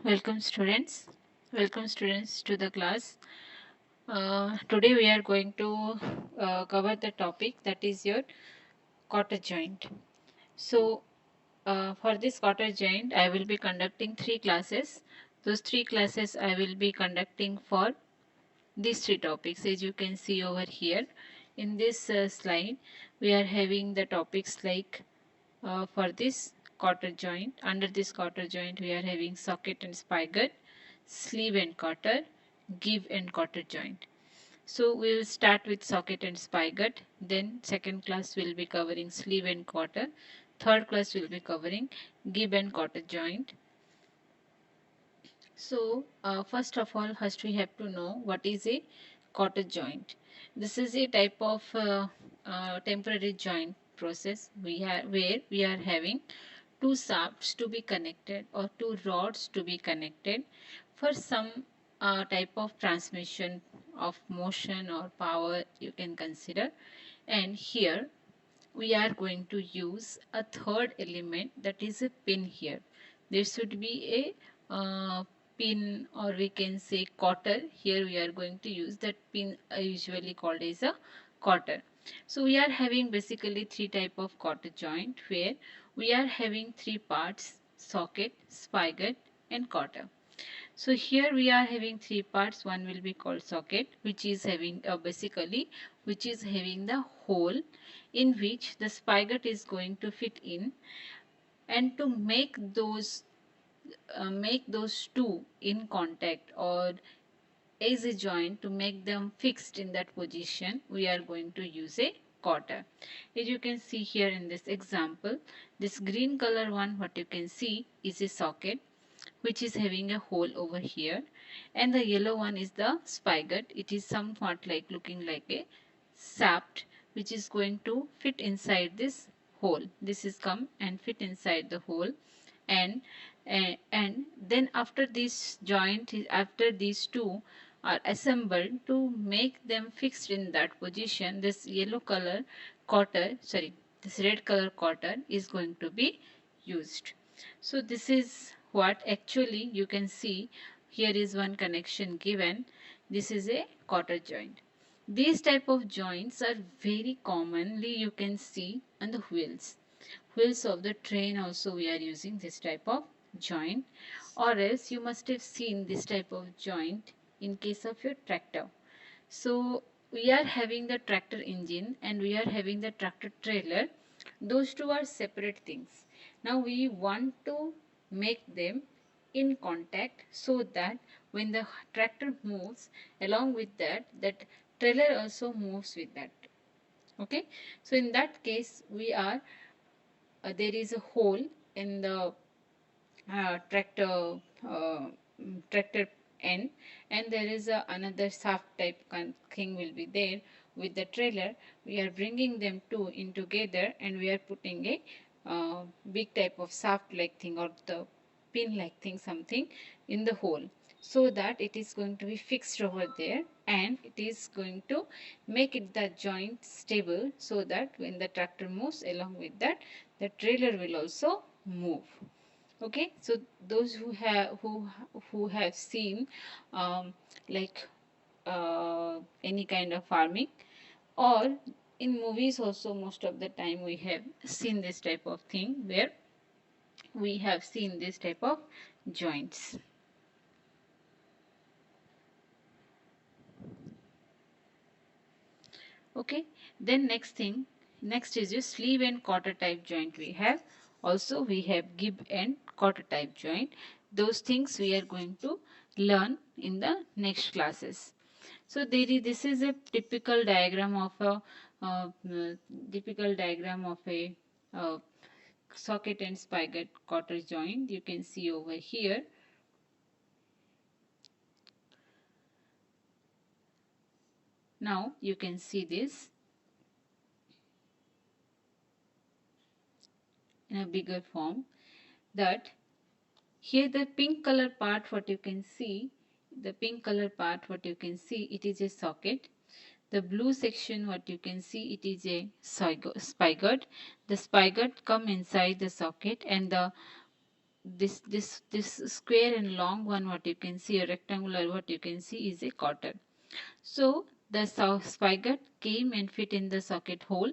Welcome students. Welcome students to the class. Today we are going to cover the topic that is your cotter joint. So for this cotter joint I will be conducting three classes. Those three classes I will be conducting for these three topics, as you can see over here. In this slide we are having the topics like for this cotter joint. Under this cotter joint we are having socket and spigot, sleeve and cotter, give and cotter joint. So we will start with socket and spigot, then second class will be covering sleeve and cotter, third class will be covering give and cotter joint. So first of all, first we have to know what is a cotter joint. This is a type of temporary joint process where we are having two shafts to be connected or two rods to be connected for some type of transmission of motion or power you can consider. And here we are going to use a third element, that is a pin. Here there should be a pin, or we can say cotter. Here we are going to use that pin, usually called as a cotter. So we are having basically three type of cotter joint, where we are having three parts: socket, spigot and cotter. So here we are having three parts. One will be called socket, which is having which is having the hole in which the spigot is going to fit in, and to make those two in contact or as a joint, to make them fixed in that position, we are going to use a cotter. As you can see here in this example, this green color one, what you can see is a socket which is having a hole over here, and the yellow one is the spigot. It is somewhat like looking like a shaft which is going to fit inside this hole. This is come and fit inside the hole, and and then after this joint, after these two are assembled, to make them fixed in that position, this yellow color cotter, sorry, this red color cotter is going to be used. So this is what actually you can see. Here is one connection given. This is a cotter joint. These type of joints are very commonly you can see on the wheels of the train. Also we are using this type of joint, or else you must have seen this type of joint in case of your tractor. So we are having the tractor engine and we are having the tractor trailer. Those two are separate things. Now we want to make them in contact, so that when the tractor moves, along with that, that trailer also moves with that. Okay, so in that case we are there is a hole in the tractor end, and there is another shaft type thing will be there with the trailer. We are bringing them two in together, and we are putting a big type of shaft like thing, or the pin like thing, something in the hole, so that it is going to be fixed over there, and it is going to make it the joint stable, so that when the tractor moves, along with that, the trailer will also move. Okay, so those who have seen like any kind of farming, or in movies also, most of the time we have seen this type of thing, where we have seen this type of joints. Okay, then next is your sleeve and cotter type joint. We have also, we have give and cotter type joint. Those things we are going to learn in the next classes. So this is a typical diagram of a uh, socket and spigot cotter joint. You can see over here. Now you can see this in a bigger form, that here the pink color part, what you can see, the pink color part, what you can see, it is a socket. The blue section, what you can see, it is a spigot. The spigot come inside the socket, and the this square and long one, what you can see, a rectangular, what you can see is a cotter. So the spigot came and fit in the socket hole,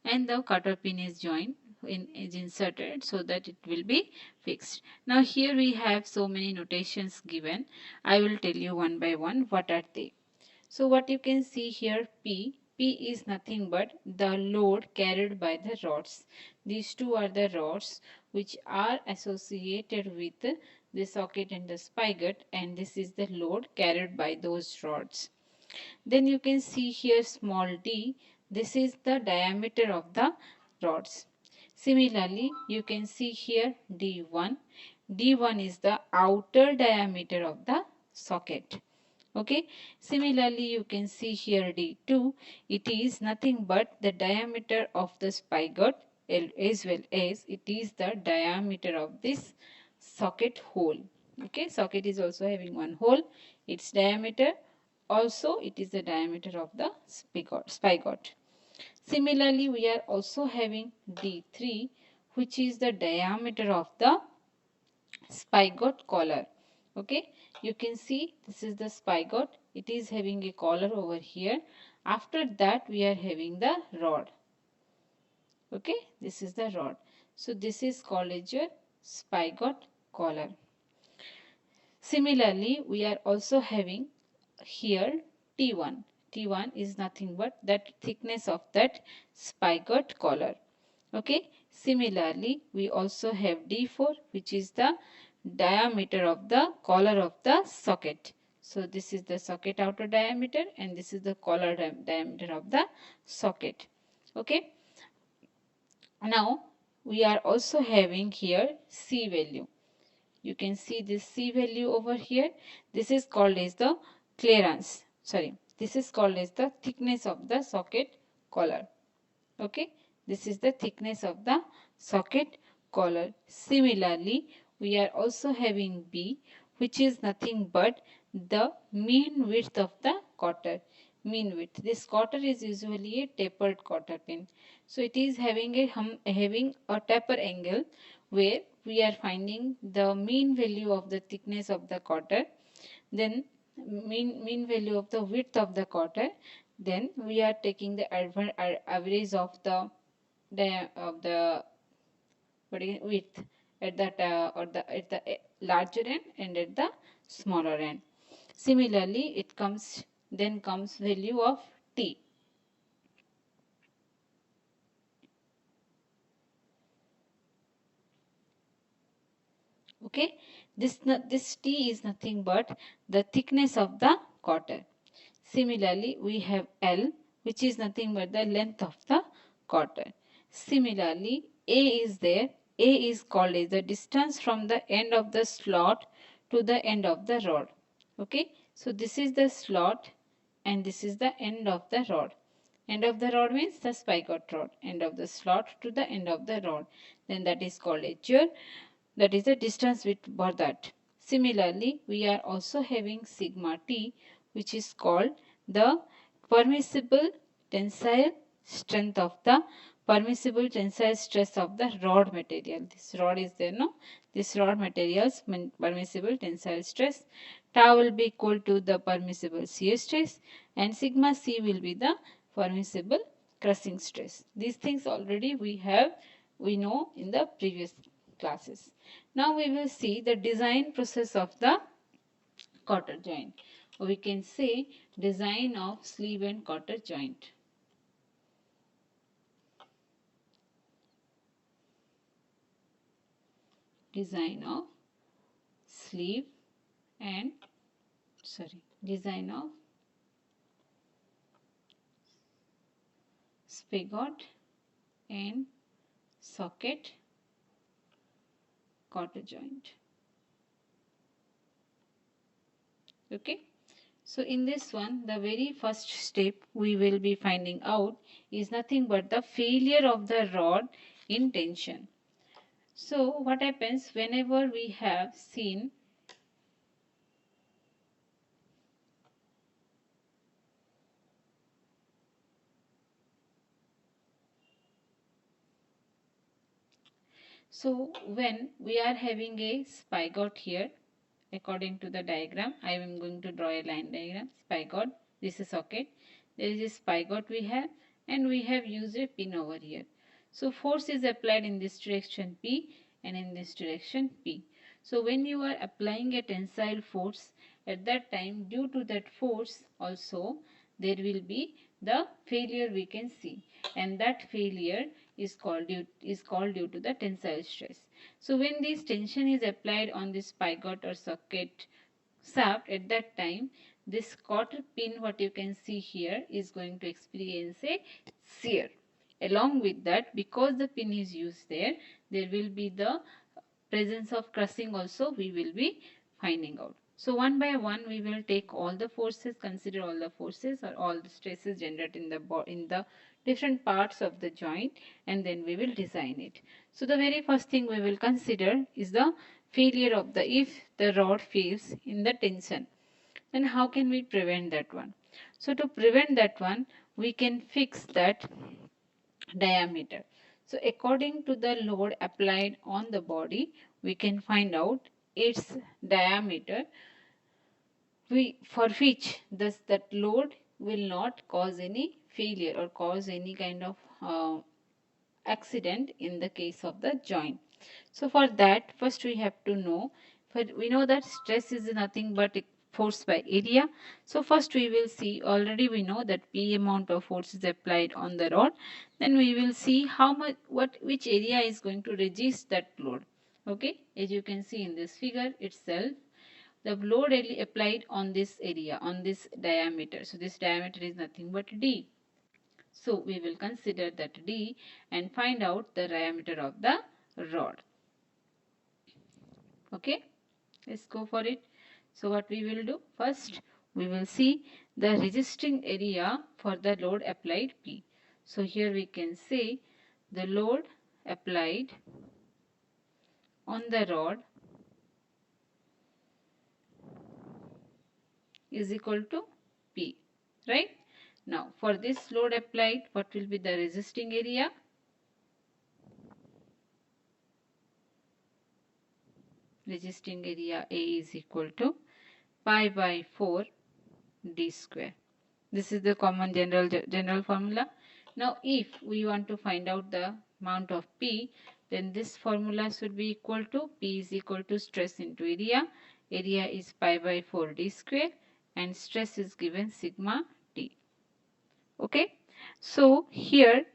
and the cotter pin is joined is inserted so that it will be fixed. Now here we have so many notations given. I will tell you one by one what are they. So what you can see here, P is nothing but the load carried by the rods. These two are the rods which are associated with the socket and the spigot, and this is the load carried by those rods. Then you can see here small d. This is the diameter of the rods. Similarly, you can see here D1. D1 is the outer diameter of the socket. Okay. Similarly, you can see here D2. It is nothing but the diameter of the spigot, as well as it is the diameter of this socket hole. Okay. Socket is also having one hole. Its diameter also, it is the diameter of the spigot. Similarly, we are also having D3, which is the diameter of the spigot collar. Okay, you can see this is the spigot. It is having a collar over here. After that, we are having the rod. Okay, this is the rod. So this is called as your spigot collar. Similarly, we are also having here T1. T1 is nothing but that thickness of that spigot collar. Okay. Similarly, we also have D4, which is the diameter of the collar of the socket. So this is the socket outer diameter, and this is the collar diameter of the socket. Okay. Now we are also having here C value. You can see this C value over here. This is called as the clearance. Sorry, this is called as the thickness of the socket collar. Okay, this is the thickness of the socket collar. Similarly, we are also having B, which is nothing but the mean width of the cotter. Mean width. This cotter is usually a tapered cotter pin. So it is having a taper angle where we are finding the mean value of the thickness of the cotter, then mean value of the width of the cotter, then we are taking the average of the width at that at the larger end and at the smaller end. Similarly, it comes then comes value of T. Okay, this T is nothing but the thickness of the cotter. Similarly, we have L, which is nothing but the length of the cotter. Similarly, A is there. A is called as the distance from the end of the slot to the end of the rod. Okay, so this is the slot and this is the end of the rod. End of the rod means the spigot rod. End of the slot to the end of the rod. Then that is called a jur. That is the distance for that. Similarly, we are also having sigma t, which is called the permissible tensile strength of the permissible tensile stress of the rod material. This rod is there, no? This rod material's permissible tensile stress. Tau will be equal to the permissible shear stress, and sigma c will be the permissible crushing stress. These things already we know in the previous classes. Now we will see the design process of the cotter joint. We can say design of sleeve and cotter joint. Design of sleeve and design of spigot and socket cotter joint. Okay. So in this one, the very first step we will be finding out is nothing but the failure of the rod in tension. So what happens whenever we have seen So when we are having a spigot here, according to the diagram, I am going to draw a line diagram. Spigot, this is socket. There is a spigot we have, and we have used a pin over here. So force is applied in this direction P and in this direction P. So when you are applying a tensile force, at that time, due to that force also, there will be the failure we can see, and that failure is called due to the tensile stress. So when this tension is applied on this spigot or socket shaft, at that time this cotter pin, what you can see here, is going to experience a shear. Along with that, because the pin is used there will be the presence of crushing also we will be finding out. So one by one we will take all the forces, consider all the forces or all the stresses generated in the different parts of the joint, and then we will design it. So the very first thing we will consider is the failure of the, if the rod fails in the tension, then how can we prevent that one? So to prevent that one, we can fix that diameter. So according to the load applied on the body, we can find out its diameter, for which thus that load will not cause any failure or cause any kind of accident in the case of the joint. So for that, first we have to know, we know that stress is nothing but force by area. So first we will see, already we know that P amount of force is applied on the rod. Then we will see how much, which area is going to resist that load. Okay, as you can see in this figure itself, the load applied on this area, on this diameter. So this diameter is nothing but D. So we will consider that D and find out the diameter of the rod. Okay, let's go for it. So what we will do, first we will see the resisting area for the load applied P. So here we can say the load applied on the rod is equal to P, right? Now for this load applied, what will be the resisting area? Resisting area A is equal to pi by 4 D square. This is the common general formula. Now if we want to find out the amount of P, then this formula should be equal to P is equal to stress into area. Area is pi by 4 D square and stress is given sigma T. Okay. So here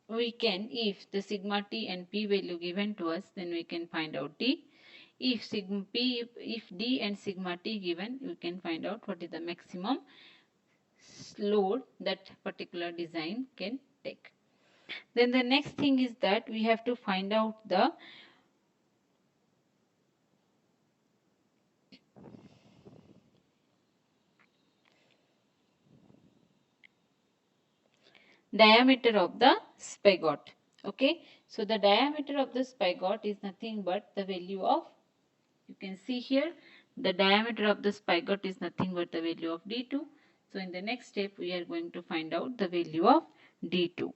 we can, if the sigma T and P value given to us, then we can find out D. If sigma P, if D and sigma T given, we can find out what is the maximum load that particular design can take. Then the next thing is that we have to find out the diameter of the spigot. Okay, so the diameter of the spigot is nothing but the value of, you can see here, the diameter of the spigot is nothing but the value of D2. So in the next step we are going to find out the value of D2.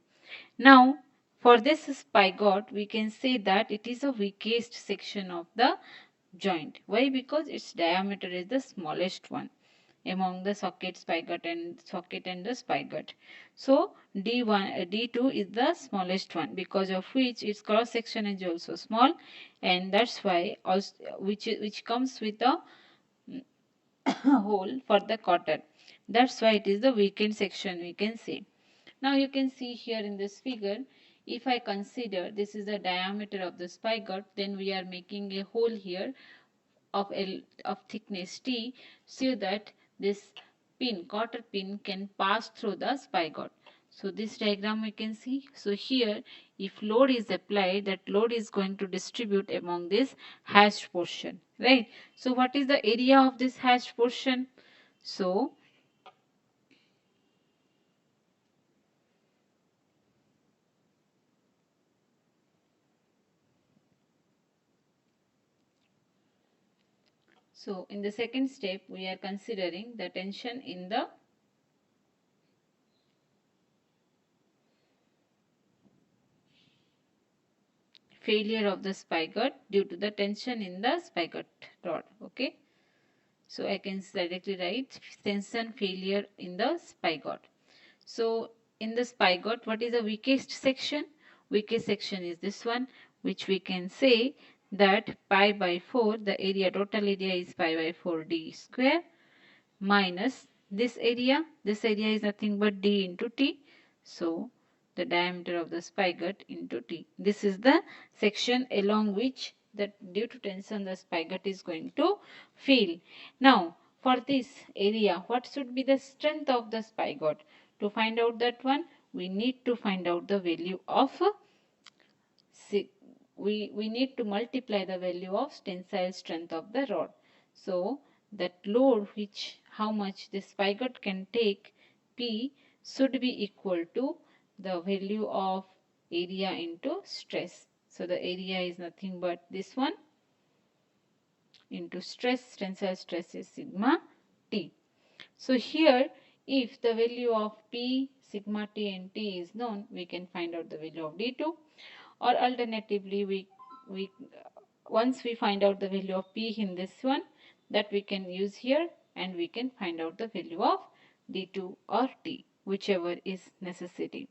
Now for this spigot we can say that it is a weakest section of the joint. Why? Because its diameter is the smallest one among the socket and the spigot. So D2 is the smallest one, because of which its cross section is also small, and that's why also which comes with a hole for the cotton. That's why it is the weakened section, we can say. Now you can see here in this figure, if I consider this is the diameter of the spigot, then we are making a hole here of thickness T, so that this cotter pin can pass through the spigot. So this diagram we can see. So here, if load is applied, that load is going to distribute among this hashed portion, right? So what is the area of this hashed portion? So in the second step, we are considering the tension in the failure of the spigot due to the tension in the spigot rod. Okay. So I can directly write tension failure in the spigot. So in the spigot, what is the weakest section? Weakest section is this one, which we can say that pi by 4, the area, total area is pi by 4 d square minus this area. This area is nothing but d into t. So the diameter of the spigot into t. This is the section along which that due to tension the spigot is going to fail. Now for this area, what should be the strength of the spigot? To find out that one, we need to find out the value of we need to multiply the value of tensile strength of the rod. So that load which how much this spigot can take P should be equal to the value of area into stress. So the area is nothing but this one into stress, tensile stress is sigma T. So here if the value of P, sigma T and T is known, we can find out the value of D2, or alternatively we once we find out the value of P in this one, that we can use here and we can find out the value of D2 or T, whichever is necessary.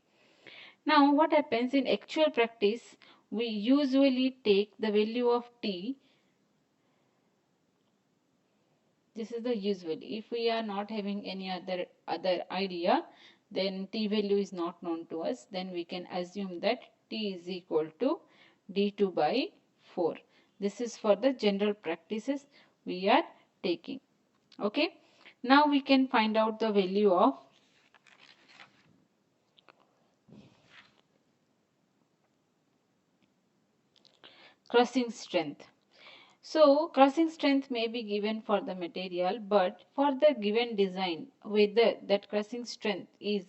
Now what happens in actual practice, we usually take the value of T. This is the usual. If we are not having any other idea, then T value is not known to us, then we can assume that T is equal to D2 by 4. This is for the general practices we are taking. Okay. Now we can find out the value of crushing strength. So crushing strength may be given for the material, but for the given design, whether that crushing strength is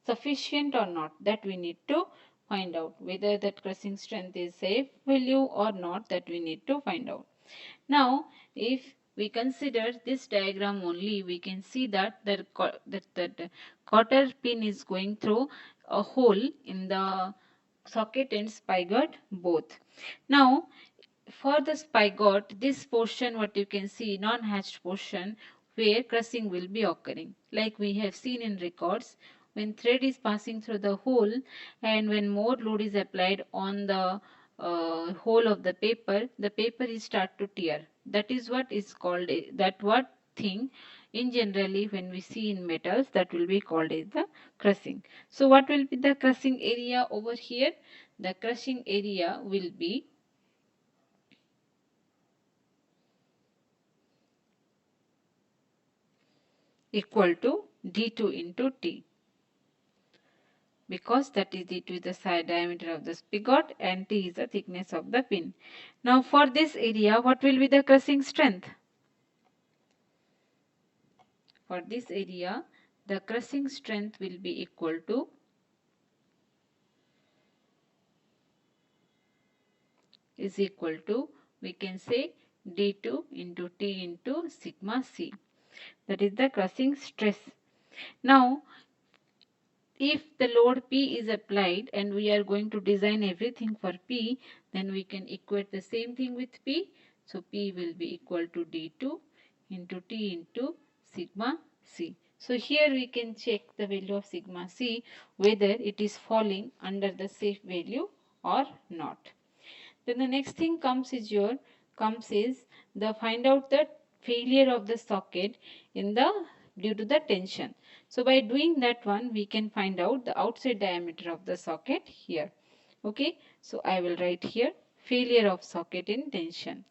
sufficient or not, that we need to find out. Whether that crushing strength is safe value or not, that we need to find out. Now if we consider this diagram only, we can see that the cotter pin is going through a hole in the socket and spigot both. Now for the spigot, this portion what you can see, non-hatched portion, where crushing will be occurring. Like we have seen in records, when thread is passing through the hole and when more load is applied on the hole of the paper is start to tear. That is what is called, that what thing in generally when we see in metals, that will be called as the crushing. So what will be the crushing area over here? The crushing area will be equal to D2 into T, because that is D2 is the side diameter of the spigot and T is the thickness of the pin. Now for this area, what will be the crushing strength? For this area, the crushing strength will be equal to we can say D2 into T into sigma C. That is the crushing stress. Now if the load P is applied and we are going to design everything for P, then we can equate the same thing with P. So P will be equal to D2 into T into sigma C. So here we can check the value of sigma C, whether it is falling under the safe value or not. Then the next thing comes is the find out the failure of the socket in the due to the tension. So by doing that one, we can find out the outside diameter of the socket here. Okay, so I will write here failure of socket in tension.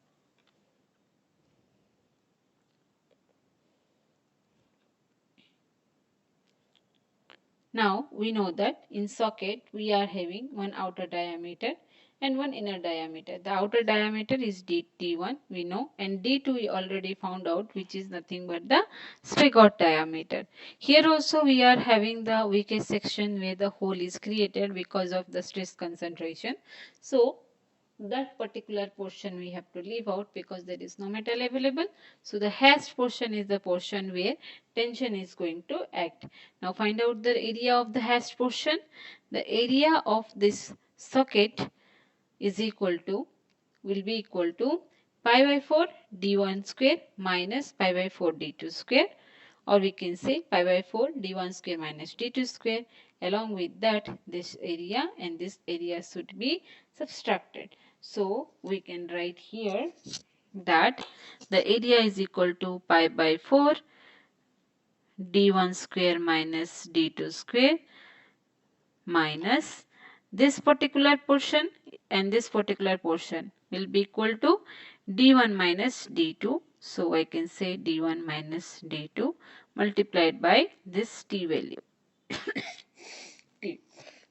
Now we know that in socket we are having one outer diameter and one inner diameter. The outer diameter is D1 we know, and D2 we already found out, which is nothing but the spigot diameter. Here also we are having the weakest section where the hole is created because of the stress concentration. So that particular portion we have to leave out because there is no metal available. So the hatched portion is the portion where tension is going to act. Now find out the area of the hatched portion. The area of this socket is equal to, will be equal to pi by 4 d1 square minus pi by 4 d2 square, or we can say pi by 4 d1 square minus d2 square. Along with that, this area and this area should be subtracted. So we can write here that the area is equal to pi by 4 d1 square minus d2 square minus this particular portion, and this particular portion will be equal to d1 minus d2. So I can say d1 minus d2 multiplied by this t value. T.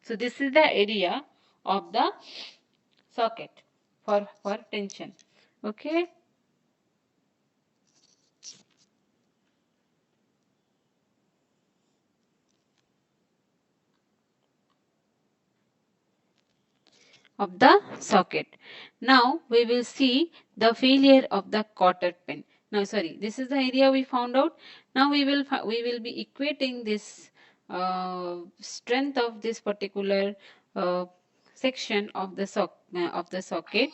So this is the area of the socket for tension. Okay. Of the socket. Now we will see the failure of the cotter pin. Now sorry, this is the area we found out. Now we will be equating this strength of this particular section of the socket,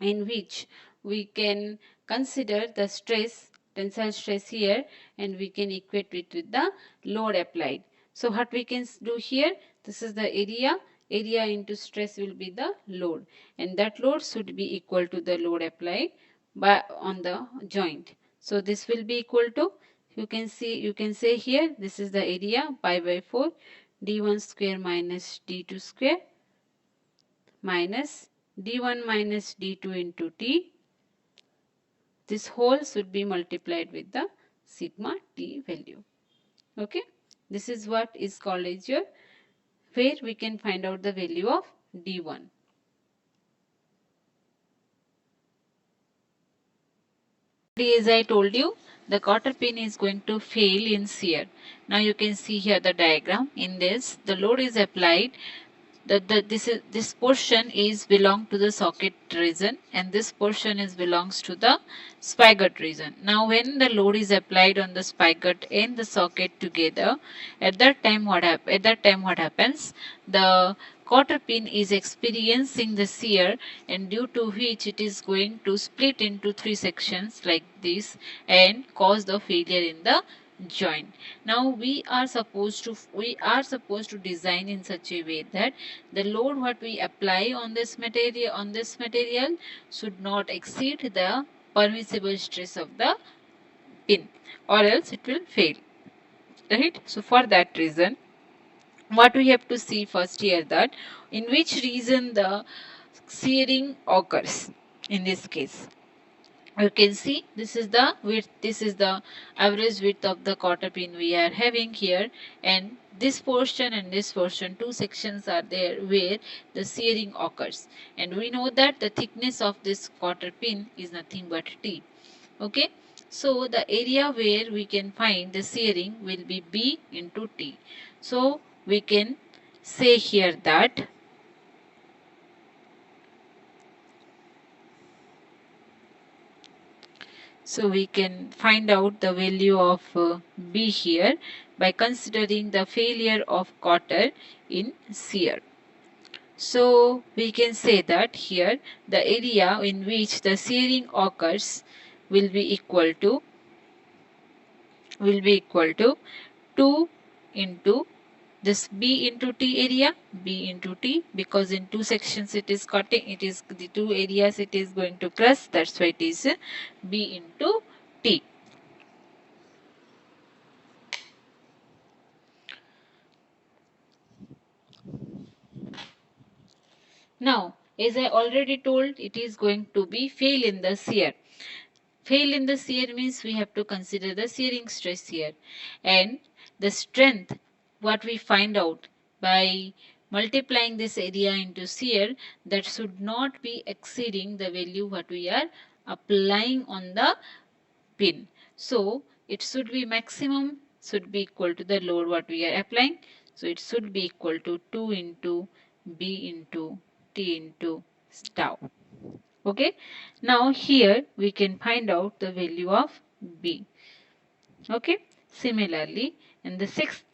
in which we can consider the stress, tensile stress here, and we can equate it with the load applied. So what we can do here, this is the area into stress will be the load, and that load should be equal to the load applied by on the joint. So this will be equal to, you can say here, this is the area pi by 4 d1 square minus d2 square minus d1 minus d2 into t. This whole should be multiplied with the sigma t value. Okay. This is what is called as your, where we can find out the value of d1. As I told you, the cotter pin is going to fail in shear. Now you can see here the diagram. In this, the load is applied. This portion is belong to the socket region, and this portion is belongs to the spigot region. Now when the load is applied on the spigot and the socket together, at that time what happens, the cotter pin is experiencing the shear, and due to which it is going to split into three sections like this and cause the failure in the joint. Now we are supposed to design in such a way that the load what we apply on this material should not exceed the permissible stress of the pin, or else it will fail, right? So for that reason, what we have to see first here, that in which region the shearing occurs. In this case, you can see this is the width, this is the average width of the cotter pin we are having here, and this portion, two sections are there where the shearing occurs, and we know that the thickness of this cotter pin is nothing but t. Okay, so the area where we can find the shearing will be b into t. So we can say here that so we can find out the value of B here by considering the failure of cotter in shear. So we can say that here the area in which the shearing occurs will be equal to 2 into this B into T area, B into T, because in two sections it is cutting, it is the two areas it is going to cross, that's why it is B into T. Now, as I already told, it is going to be fail in the shear. Fail in the shear means we have to consider the shearing stress here, and the strength what we find out by multiplying this area into shear, that should not be exceeding the value what we are applying on the pin. So it should be maximum should be equal to the load what we are applying. So it should be equal to 2 into B into T into tau. Okay. Now here we can find out the value of B. Okay. Similarly, in the sixth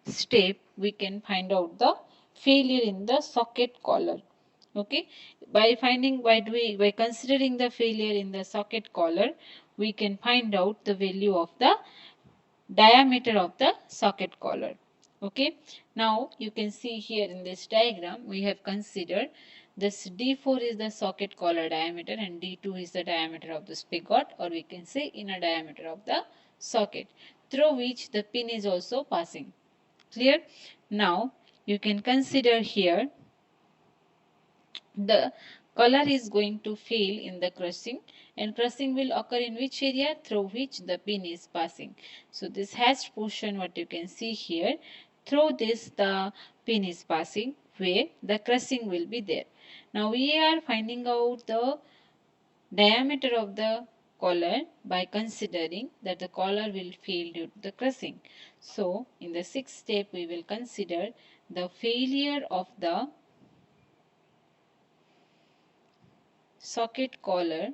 step we can find out the failure in the socket collar. Okay, by considering the failure in the socket collar, we can find out the value of the diameter of the socket collar. Okay, now you can see here in this diagram we have considered this D4 is the socket collar diameter and D2 is the diameter of the spigot, or we can say inner diameter of the socket through which the pin is also passing. Clear? Now you can consider here the collar is going to fail in the crossing, and crossing will occur in which area? Through which the pin is passing. So this hatched portion, what you can see here, through this the pin is passing, where the crossing will be there. Now we are finding out the diameter of the collar by considering that the collar will fail due to the crossing. So in the sixth step we will consider the failure of the socket collar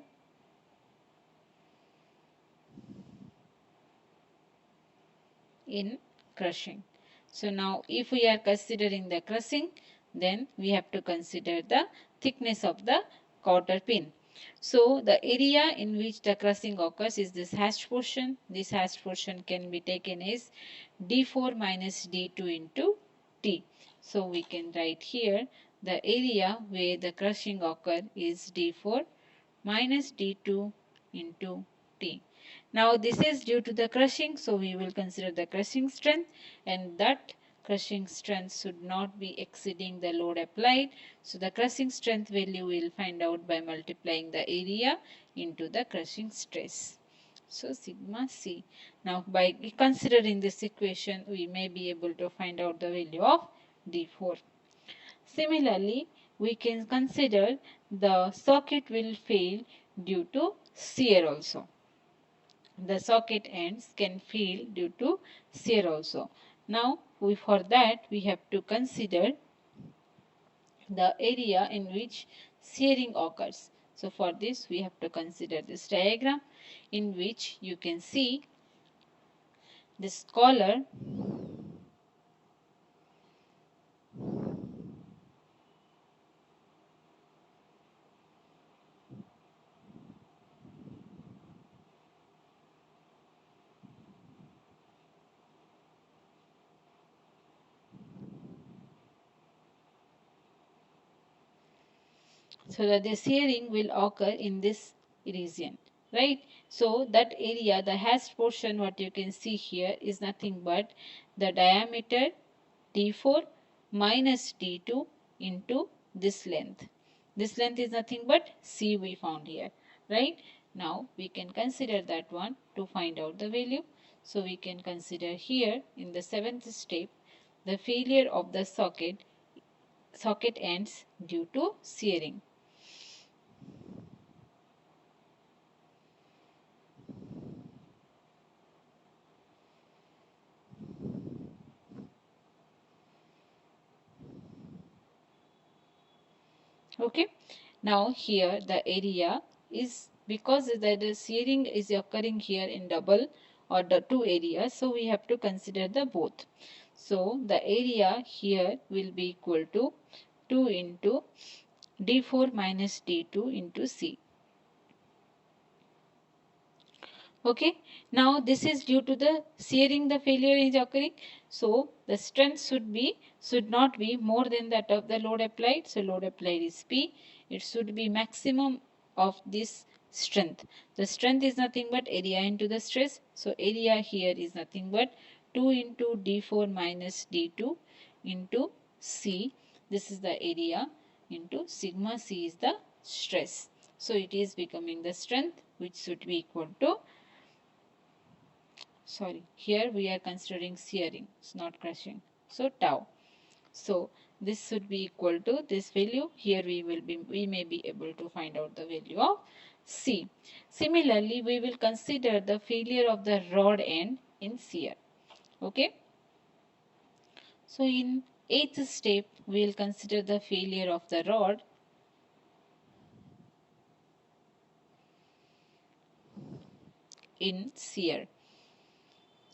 in crushing. So now if we are considering the crushing, then we have to consider the thickness of the cotter pin. So the area in which the crushing occurs is this hashed portion. This hashed portion can be taken as D4 minus D2 into T. So we can write here the area where the crushing occurs is D4 minus D2 into T. Now this is due to the crushing, so we will consider the crushing strength, and that crushing strength should not be exceeding the load applied. So the crushing strength value we will find out by multiplying the area into the crushing stress. So sigma C. Now by considering this equation, we may be able to find out the value of D4. Similarly, we can consider the socket will fail due to shear also. The socket ends can fail due to shear also. Now, for that we have to consider the area in which shearing occurs. So for this we have to consider this diagram in which you can see this collar so that the shearing will occur in this region, right? So that area, the hashed portion, what you can see here is nothing but the diameter d4 minus d2 into this length. This length is nothing but c we found here, right? Now we can consider that one to find out the value. So we can consider here in the seventh step the failure of the socket ends due to shearing. Okay, now here the area is because the shearing is occurring here in double or the two areas, so we have to consider the both. So the area here will be equal to 2 into d4 minus d2 into c. Okay, now this is due to the shearing the failure is occurring. So the strength should not be more than that of the load applied. So load applied is P. It should be maximum of this strength. The strength is nothing but area into the stress. So area here is nothing but 2 into D4 minus D2 into C. This is the area into sigma C is the stress. So it is becoming the strength which should be equal to, sorry, here we are considering shearing, it's not crushing, so tau. So this should be equal to this value. Here we may be able to find out the value of c. Similarly, we will consider the failure of the rod end in shear. Okay, so in eighth step we will consider the failure of the rod in shear.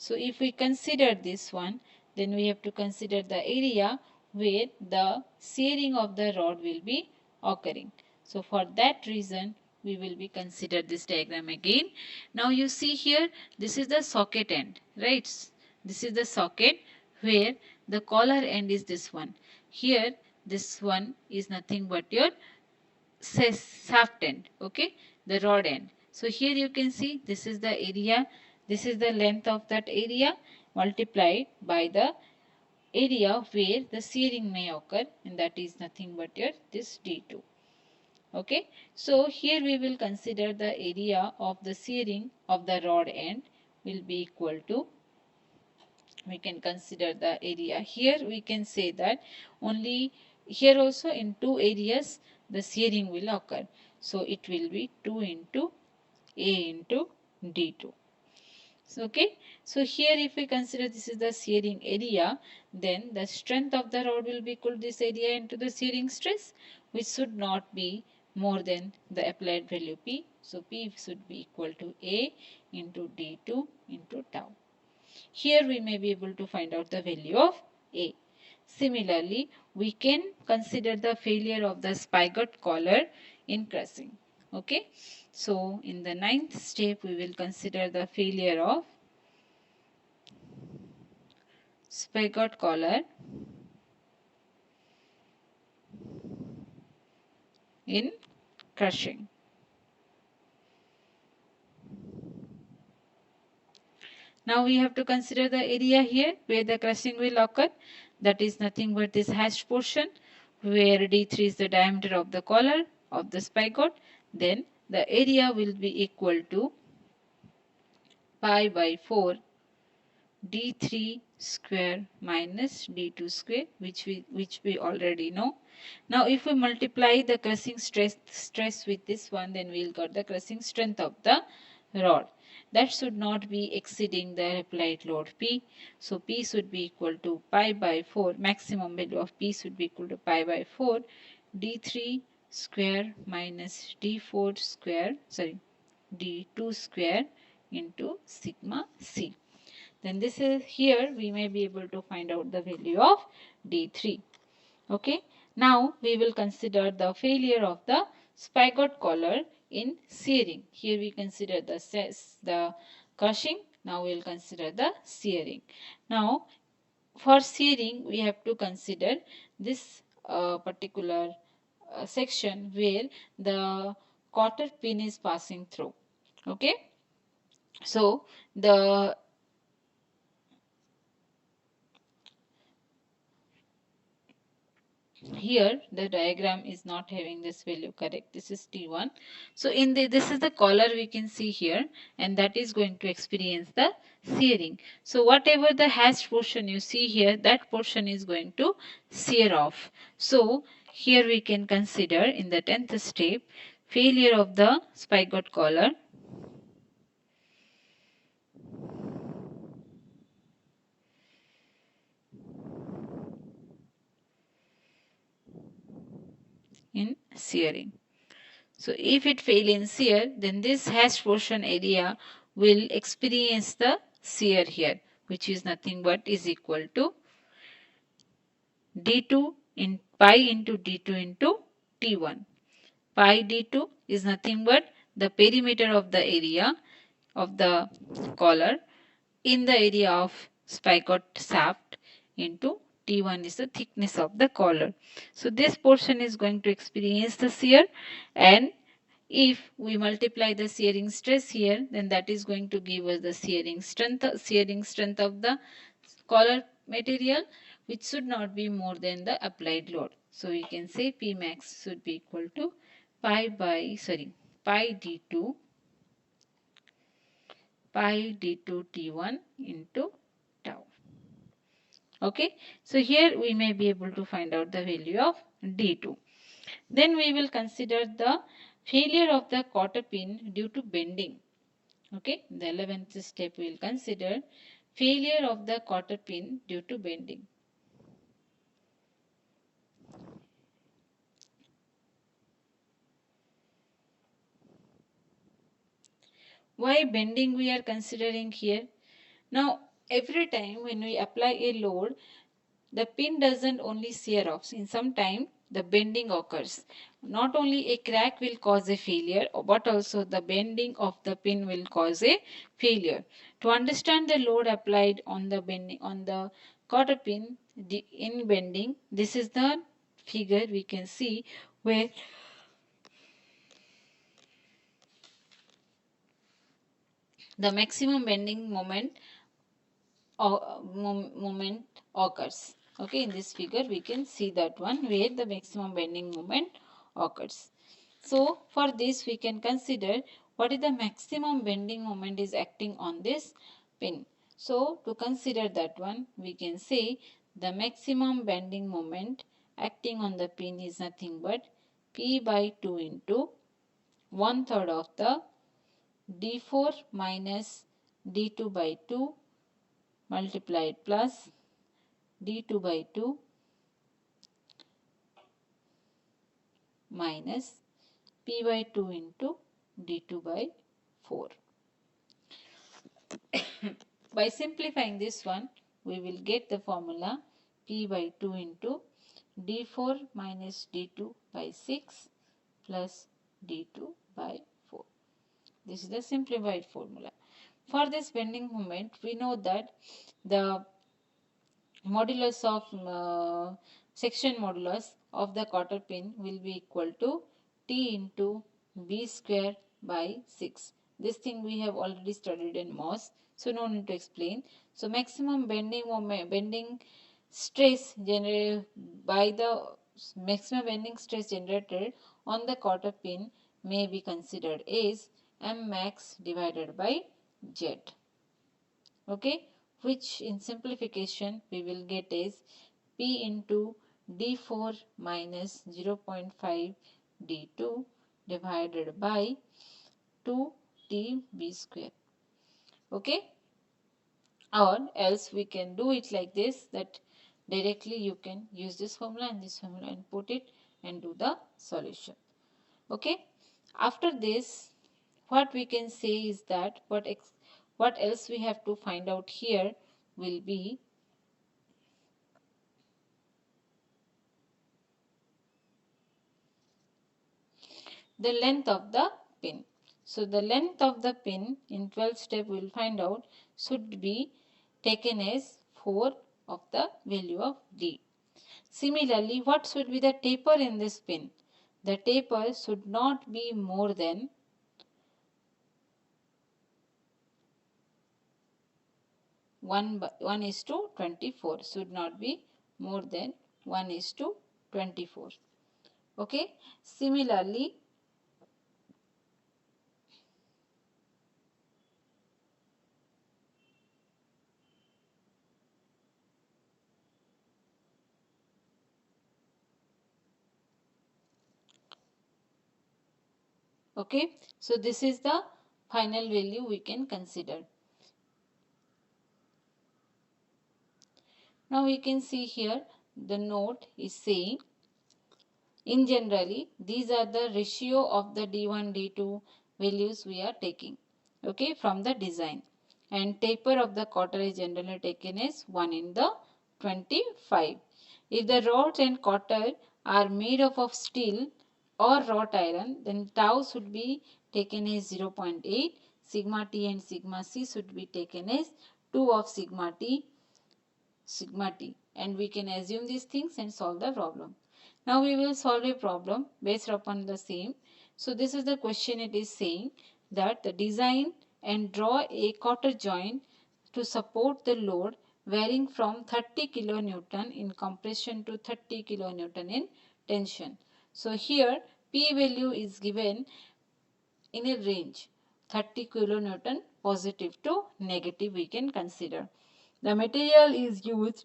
So if we consider this one, then we have to consider the area where the shearing of the rod will be occurring. So for that reason we will be consider this diagram again. Now you see here, this is the socket end, right? This is the socket where the collar end is this one. Here this one is nothing but your shaft end, okay, the rod end. So here you can see this is the area, this is the length of that area multiplied by the area where the shearing may occur, and that is nothing but your this D2. Okay, so here we will consider the area of the shearing of the rod end will be equal to, we can consider the area. Here we can say that only here also in two areas the shearing will occur. So it will be 2 into A into D2. So, okay, so here if we consider this is the shearing area, then the strength of the rod will be equal to this area into the shearing stress, which should not be more than the applied value P. So P should be equal to A into D2 into tau. Here we may be able to find out the value of A. Similarly, we can consider the failure of the spigot collar in crushing. Okay, so in the ninth step we will consider the failure of spigot collar in crushing. Now we have to consider the area here where the crushing will occur. That is nothing but this hashed portion where D3 is the diameter of the collar of the spigot. Then the area will be equal to pi by 4 D3 square minus D2 square, which we already know. Now if we multiply the crushing stress with this one, then we'll get the crushing strength of the rod. That should not be exceeding the applied load P. So P should be equal to pi by 4. Maximum value of P should be equal to pi by 4 D3 square minus D4 square, sorry, D2 square into sigma C. Then this is here we may be able to find out the value of D3. Okay. Now we will consider the failure of the spigot collar in shearing. Here we consider the crushing. Now we will consider the shearing. Now for shearing we have to consider this particular section where the cotter pin is passing through. Okay. So the here the diagram is not having this value correct. This is T1. So in this is the collar we can see here, and that is going to experience the shearing. So whatever the hashed portion you see here, that portion is going to shear off. So here we can consider in the 10th step failure of the spigot collar in shearing. So if it fail in shear, then this hashed portion area will experience the shear here, which is nothing but is equal to D2 in pi into D2 into T1. Pi D2 is nothing but the perimeter of the area of the collar in the area of spigot shaft into T1 is the thickness of the collar. So this portion is going to experience the shear, and if we multiply the shearing stress here, then that is going to give us the shearing strength of the collar material, which should not be more than the applied load. So we can say P max should be equal to pi d2 T1 into tau. Okay, so here we may be able to find out the value of D2. Then we will consider the failure of the cotter pin due to bending. Okay, the 11th step we will consider failure of the cotter pin due to bending. Why bending we are considering here? Now every time when we apply a load, the pin doesn't only shear off. In some time, the bending occurs. Not only a crack will cause a failure, but also the bending of the pin will cause a failure. To understand the load applied on the bending on the cotter pin in bending, this is the figure we can see where the maximum bending moment occurs. Okay, in this figure we can see that one where the maximum bending moment occurs. So for this we can consider what is the maximum bending moment is acting on this pin. So to consider that one we can say the maximum bending moment acting on the pin is nothing but P by 2 into 1/3 of the D4 minus D2 by 2 multiplied plus D2 by 2 minus P by 2 into D2 by 4. By simplifying this one, we will get the formula P by 2 into D4 minus D2 by 6 plus D2 by 4. This is the simplified formula. For this bending moment, we know that the modulus of section modulus of the cotter pin will be equal to T into B square by 6. This thing we have already studied in MOS, so no need to explain. So maximum bending moment, bending stress generated by the maximum bending stress generated on the cotter pin may be considered as M max divided by Z. Okay, which in simplification we will get is P into D4 minus 0.5 D2 divided by 2TB square. Okay, or else we can do it like this, that directly you can use this formula and this formula and put it and do the solution. Okay, after this what we can say is that what else we have to find out here will be the length of the pin. So the length of the pin in 12th step we will find out should be taken as 4 of the value of D. Similarly, what should be the taper in this pin? The taper should not be more than 1 is to 24, should not be more than 1 is to 24. Okay. Similarly, okay, so this is the final value we can consider. Now we can see here the note is saying in generally these are the ratio of the D1 D2 values we are taking, okay, from the design, and taper of the cotter is generally taken as 1 in the 25. If the rods and cotter are made up of steel or wrought iron, then tau should be taken as 0.8, sigma T and sigma C should be taken as 2 of sigma T, and we can assume these things and solve the problem. Now we will solve a problem based upon the same. So this is the question. It is saying that the design and draw a cotter joint to support the load varying from 30 kilonewton in compression to 30 kilonewton in tension. So here P value is given in a range 30 kilonewton positive to negative we can consider. The material is used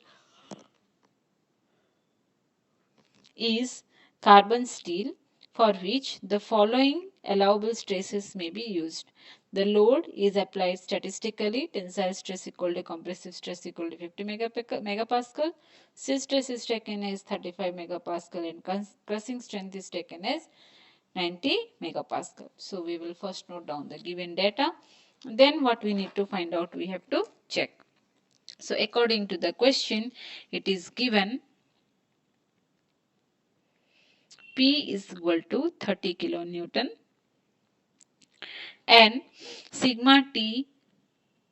is carbon steel, for which the following allowable stresses may be used. The load is applied statistically, tensile stress equal to compressive stress equal to 50 megapascal, shear stress is taken as 35 megapascal and crushing strength is taken as 90 megapascal. So we will first note down the given data, then what we need to find out we have to check. So according to the question, it is given P is equal to 30 kilonewton and sigma T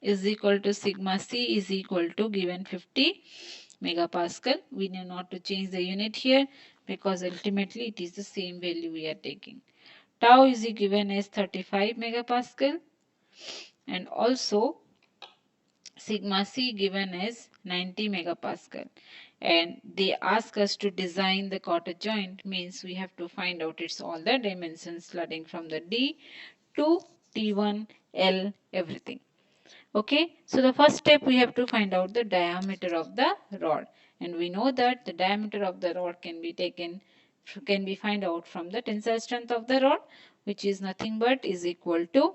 is equal to sigma C is equal to given 50 megapascal. We need not to change the unit here because ultimately it is the same value we are taking. Tau is given as 35 megapascal and also sigma C given as 90 megapascal. And they ask us to design the cotter joint, means we have to find out its all the dimensions starting from the D to T1, L, everything. Okay, so the first step we have to find out the diameter of the rod, and we know that the diameter of the rod can be find out from the tensile strength of the rod, which is nothing but is equal to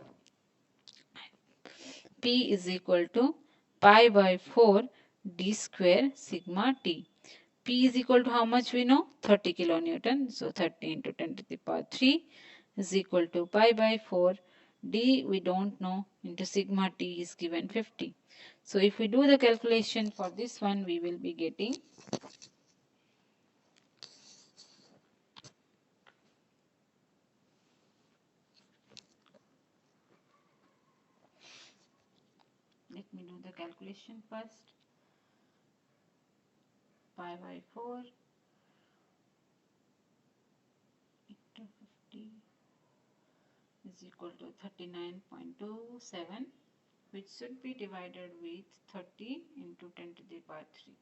P is equal to pi by 4 d square sigma T. P is equal to how much we know? 30 kilonewton. So 30 into 10 to the power 3 is equal to pi by 4. D we don't know, into sigma T is given 50. So if we do the calculation for this one, we will be getting let me do the calculation first. Pi by 4 into 50 is equal to 39.27, which should be divided with 30 into 10 to the power 3.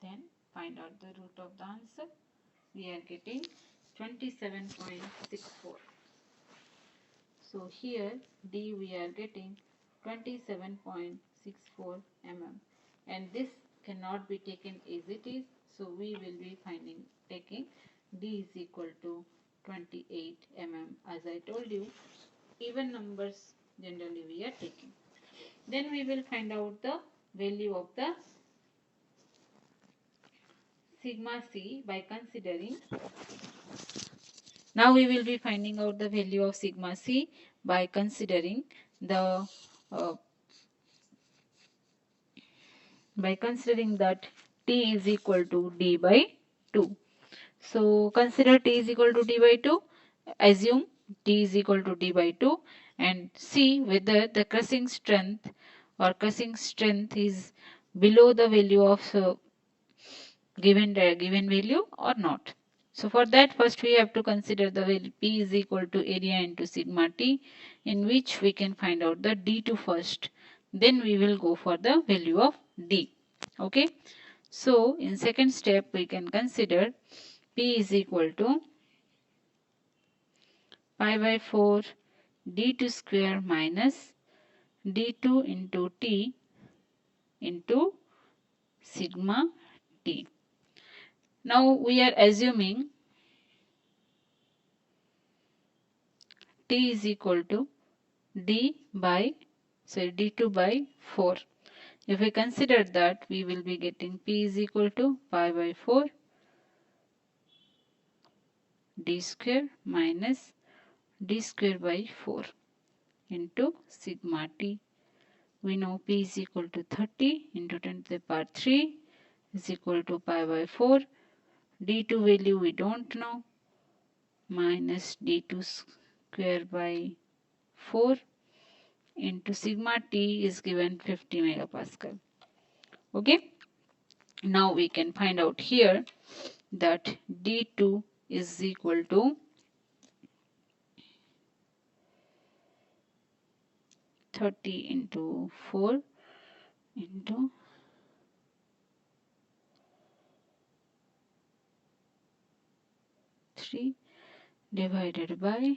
Then find out the root of the answer. We are getting 27.64. So here D we are getting 27.64 mm, and this cannot be taken as it is, so we will be taking D is equal to 28 mm. As I told you, even numbers generally we are taking. Then we will find out the value of the sigma C by considering. Now we will be finding out the value of sigma C by considering the uh, that T is equal to D by 2. So consider T is equal to D by 2. Assume T is equal to D by 2 and see whether the crushing strength is below the value of given value or not. So for that, first we have to consider the value P is equal to area into sigma T, in which we can find out the D2 first. Then we will go for the value of D. Okay. So in second step we can consider P is equal to pi by 4 D2 square minus D2 into T into sigma T. Now we are assuming T is equal to D2 by 4. If we consider that, we will be getting P is equal to pi by 4 D square minus D square by 4 into sigma T. We know P is equal to 30 into 10 to the power 3 is equal to pi by 4. D2 value we don't know, minus D2 square by 4 into sigma T is given 50 megapascal. Okay. Now we can find out here that D2 is equal to 30 into 4 into 3 divided by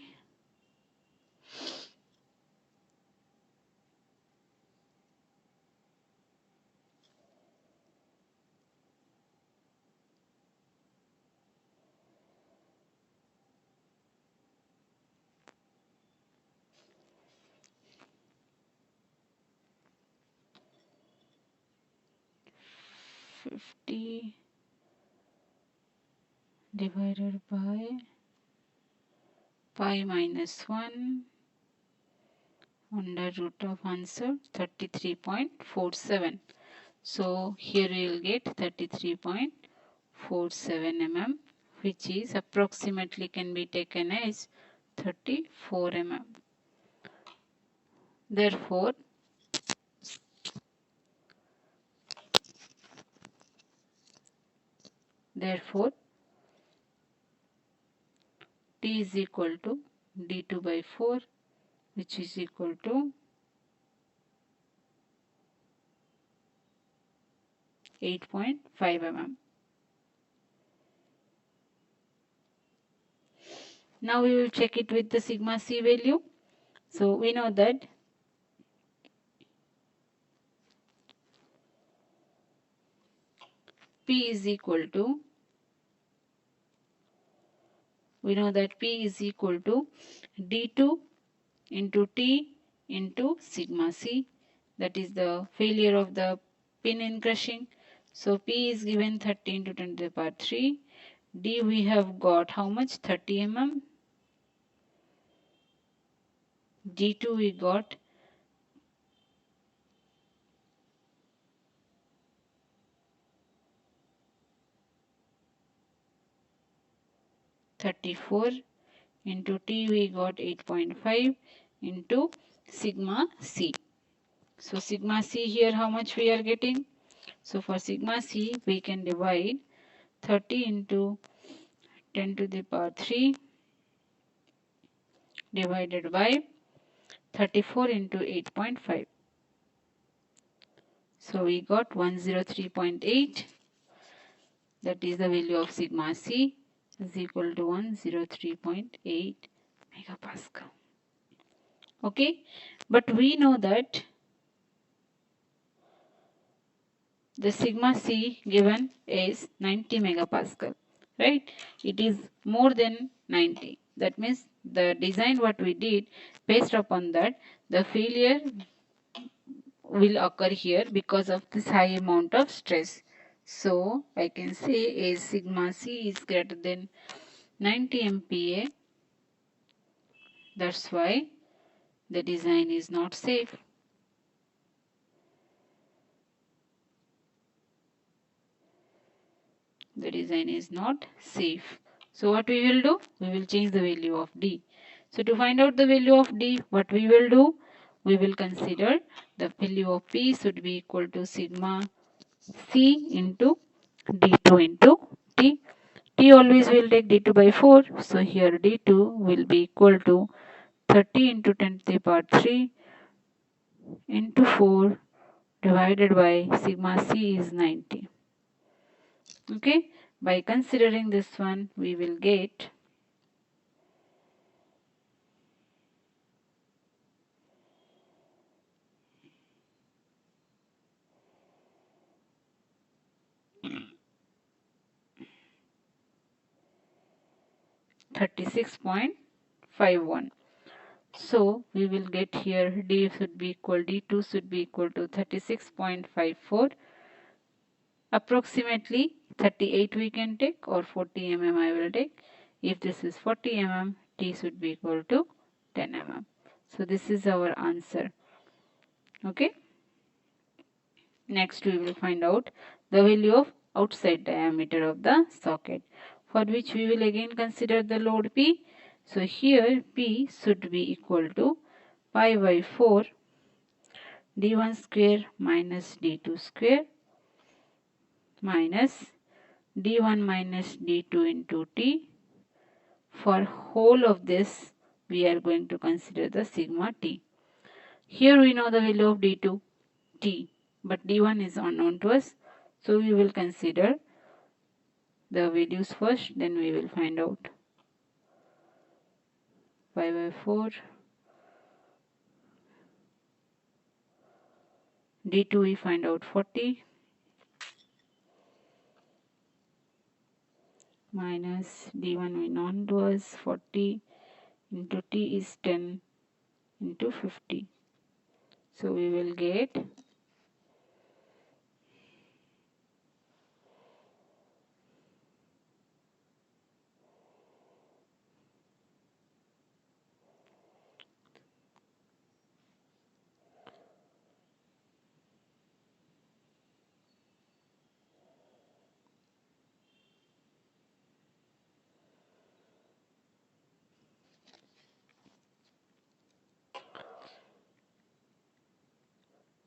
50 divided by pi minus 1 under root of answer 33.47. So here we will get 33.47 mm, which is approximately can be taken as 34 mm. Therefore, T is equal to D2 by 4, which is equal to 8.5 mm. Now we will check it with the sigma c value. So we know that P is equal to, P is equal to D2 into T into sigma c, that is the failure of the pin in crushing. So P is given 30 into 10 to the power 3. D we have got how much? 30 mm. D2 we got 34 into T we got 8.5 into sigma c. So sigma c here how much we are getting? So for sigma c we can divide 30 into 10 to the power 3 divided by 34 into 8.5. So we got 103.8. That is the value of sigma c is equal to 103.8 megapascal. Okay, but we know that the sigma c given is 90 megapascal, right? It is more than 90. That means the design what we did, based upon that, the failure will occur here because of this high amount of stress. So I can say is sigma c is greater than 90 MPa. That's why the design is not safe. The design is not safe. So what we will do? We will change the value of D. So to find out the value of D, what we will do? We will consider the value of P should be equal to sigma C into D2 into T. T always will take D2 by 4. So here D2 will be equal to 30 into 10 to the power 3 into 4 divided by sigma C is 90. Okay, by considering this one, we will get 36.51. So we will get here D should be equal, D2 should be equal to 36.54. Approximately 38 we can take, or 40 mm I will take. If this is 40 mm, T should be equal to 10 mm. So this is our answer. Okay. Next we will find out the value of outside diameter of the socket, for which we will again consider the load P. So here P should be equal to pi by 4 d1 square minus d2 square minus d1 minus d2 into T. For whole of this we are going to consider the sigma T. Here we know the value of d2 T, but d1 is unknown to us. So we will consider the values first, then we will find out. Pi by 4 d2 we find out 40 minus d1 we known to us 40 into T is 10 into 50. So we will get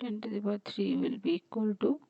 10 to the power 3 will be equal to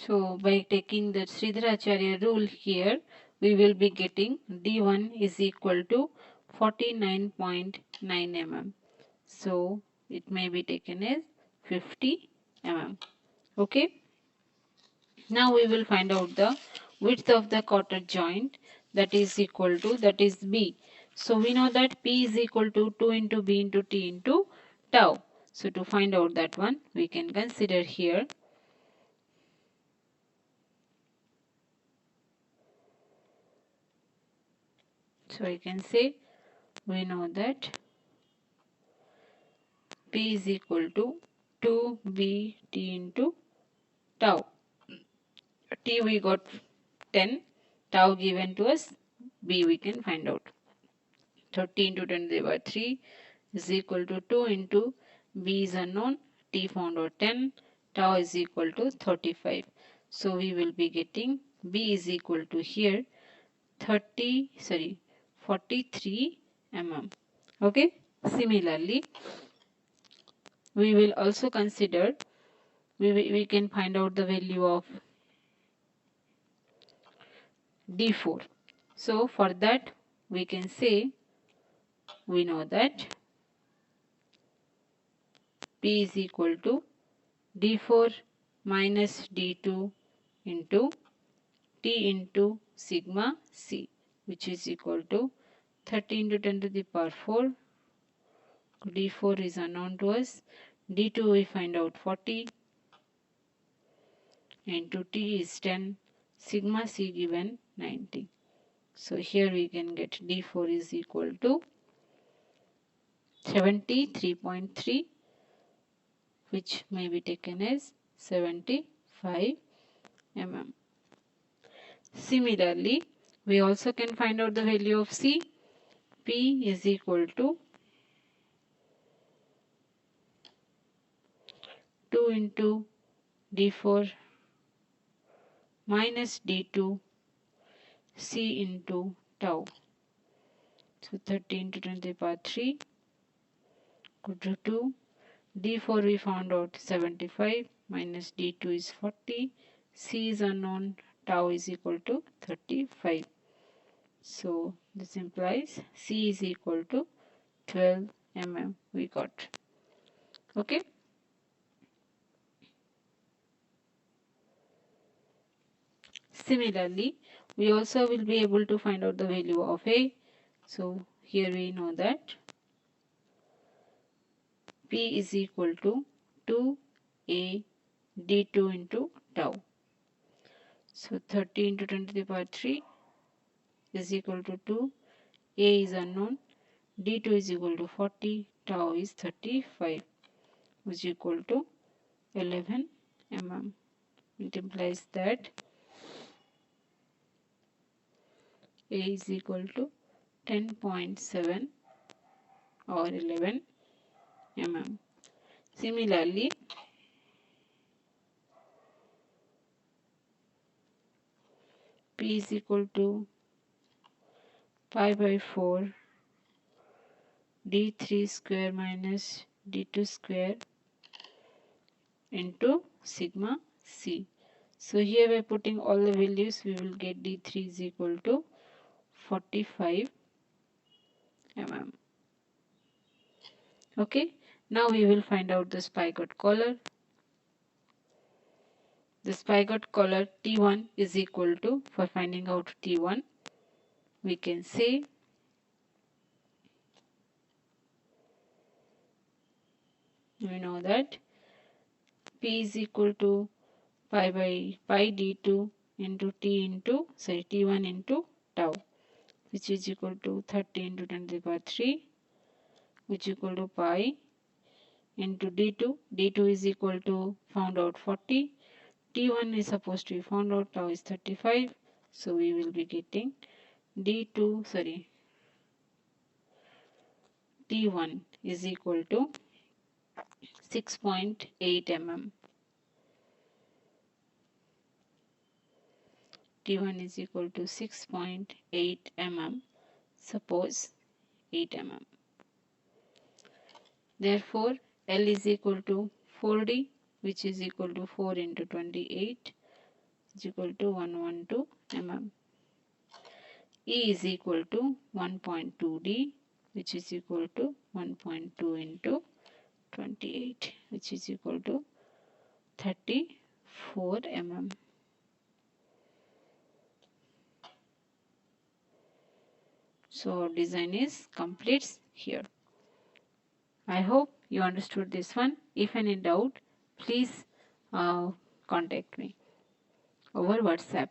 so by taking the Sridharacharya rule here, we will be getting D1 is equal to 49.9 mm. So it may be taken as 50 mm. Okay. Now we will find out the width of the cotter joint, that is equal to, that is B. So we know that P is equal to 2 into B into T into tau. So to find out that one, we can consider here. So I can say we know that P is equal to 2BT into tau. T we got 10, tau given to us, B we can find out. 30 into 10 to the power 3 is equal to 2 into B is unknown, T found out 10, tau is equal to 35. So we will be getting B is equal to here 43 mm. Okay. Similarly, we will also consider, we can find out the value of D4. So for that we can say, we know that P is equal to D4 minus D2 into T into sigma C, which is equal to 30 into 10 to the power 4. D4 is unknown to us. D2 we find out 40 into T is 10. Sigma C given 90. So here we can get D4 is equal to 73.3, which may be taken as 75 mm. Similarly, we also can find out the value of C. P is equal to 2 into D4 minus D2 C into tau. So 30 into 10 to the power 3 equal to 2. D4 we found out 75 minus D2 is 40. C is unknown. Tau is equal to 35. So this implies C is equal to 12 mm we got. Okay. Similarly, we also will be able to find out the value of A. So here we know that P is equal to 2A D2 into tau. So 30 into 10 to the power 3 is equal to 2. A is unknown. D2 is equal to 40. Tau is 35, which is equal to 11 mm. It implies that A is equal to 10.7 or 11 mm. Similarly, P is equal to pi by 4 d3 square minus d2 square into sigma c. So here by putting all the values, we will get d3 is equal to 45 mm. Okay, now we will find out the spigot collar. The spigot collar T1 is equal to, for finding out T1, we can say we know that P is equal to pi by pi d2 into T1 into tau, which is equal to 30 into 10 to the power 3, which is equal to pi into d2. d2 is equal to found out 40. T1 is supposed to be found out, tau is 35. So we will be getting T1 is equal to 6.8 mm. T1 is equal to 6.8 mm. Suppose 8 mm. Therefore, L is equal to 4D, which is equal to 4 into 28, is equal to 112 mm. E is equal to 1.2D, which is equal to 1.2 into 28, which is equal to 34 mm. So design is complete here. I hope you understood this one. If any doubt, please contact me over WhatsApp.